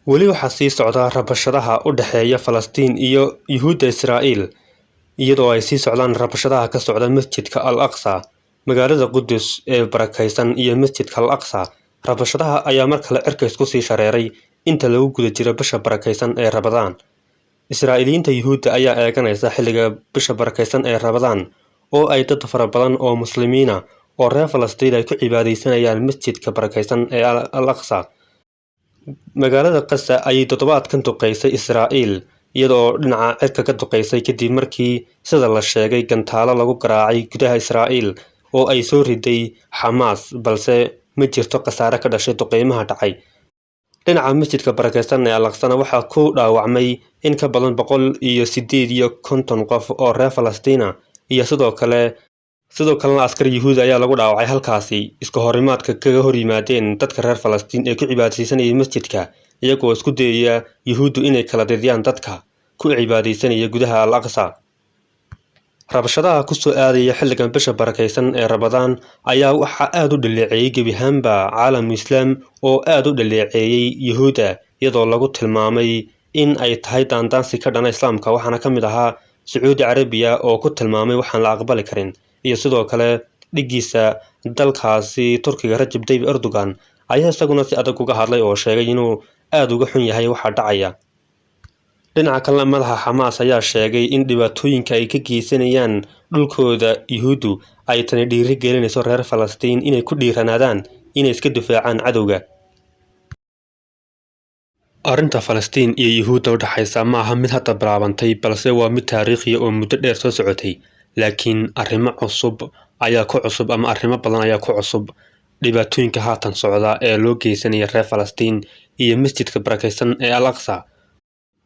Weli waxaa sii socda rabshadaha u dhexeeya Falastiin iyo Yuhuudda Israa'iil iyadoo ay sii socdaan rabshadaha ka socda Masjidka Al-Aqsa magaalada Qudus ee barakaysan iyo Masjidka Al-Aqsa. Rabshadaha ayaa mar kale cirka isku sii shareeray inta lagu guda jiro bisha barakaysan ee Ramadaan. Israa'iiliyiinta Yuhuudda ayaa eeganaysa xilliga bisha barakaysan ee Ramadaan oo ay dad fara badan oo muslimiina oo reer Falastiin ay ku cibaadaysanayaan masjidka barakaysan ee Al-Aqsa. Magaalada Gaza ayay toddobaadkan duqeysay Israa'iil iyadoo dhinaca cirka ka duqeysay kadib markii sida la sheegay gantaalo lagu garaacay gudaha Israa'iil oo ay soo riday Xamaas, balse ma jirto khasaare ka dhashay duqeymaha dhacay. Dhinaca masjidka barakaysan ee Al-Aqsana waxaa ku dhaawacmay in ka badan 158 qof oo reer Falastiin ah iyo sidoo kalena askar Yuhuud ayaa lagu dhaawacay halkaasi iska horimaadka kaga hor yimaadeen dadka reer Falastiin ee ku cibaadaysanaya masjidka iyagoo isku dayaya Yuhuuddu inay kala didiyaan dadka ku cibaadaysanaya gudaha Al-Aqsa. Rabshadaha ku soo aadaya xilligan bisha barakaysan ee Ramadaan ayaa waxaa aad u dhaleeceeyay gebi ahaanba caalamka Islaam oo aad u dhaleeceeyay Yuhuudda iyadoo lagu tilmaamay in ay tahay daandaansi ka dhana Islaamka, waxaana ka mid ahaa Sacuudi Carabiya oo ku tilmaamay waxaan la aqbali karin, iyo sidoo kale dhigiisa dalkaasi Turkiga Rajab Tayyip Erdogan ayaa isaguna si adag uga hadlay oo sheegay inuu aad uga xun yahay waxa dhacaya. Dhinaca kale madaxa Xamaas ayaa sheegay in dhibaatooyinka ay ka geysanayaan dhulkooda Yuhuuddu ay tani dhiiri gelinayso reer Falastiin inay ku dhiiranaadaan inay iska difaacaan cadowga. Arrinta Falastiin iyo Yuhuudda u dhaxaysa ma aha mid hadda bilaabantay, balse waa mid taariikhi ah oo muddo dheer soo socotay. Laakiin arrimo badan ayaa ku cusub dhibaatooyinka haatan socda ee loo geysanaya reer Falastiin iyo masjidka barakaysan ee Al-Aqsa.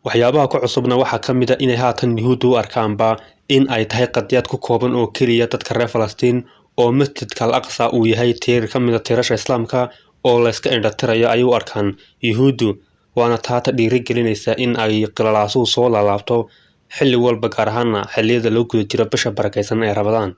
Waxyaabaha ku cusubna waxaa ka mid ah inay haatan Yuhuuddu u arkaanba in ay tahay qadiyad ku kooban oo keliya dadka reer Falastiin oo masjidka Al-Aqsa uu yahay tiir ka mid ah tiirasha Islaamka oo la iska indhatirayo ayay u arkaan Yuhuuddu, waana taata dhiiri gelinaysa in ay qilaalaasuhu soo laalaabto xilli walba, gaar ahaana xilliyada loo guda jiro bisha barakaysan ee Ramadaan.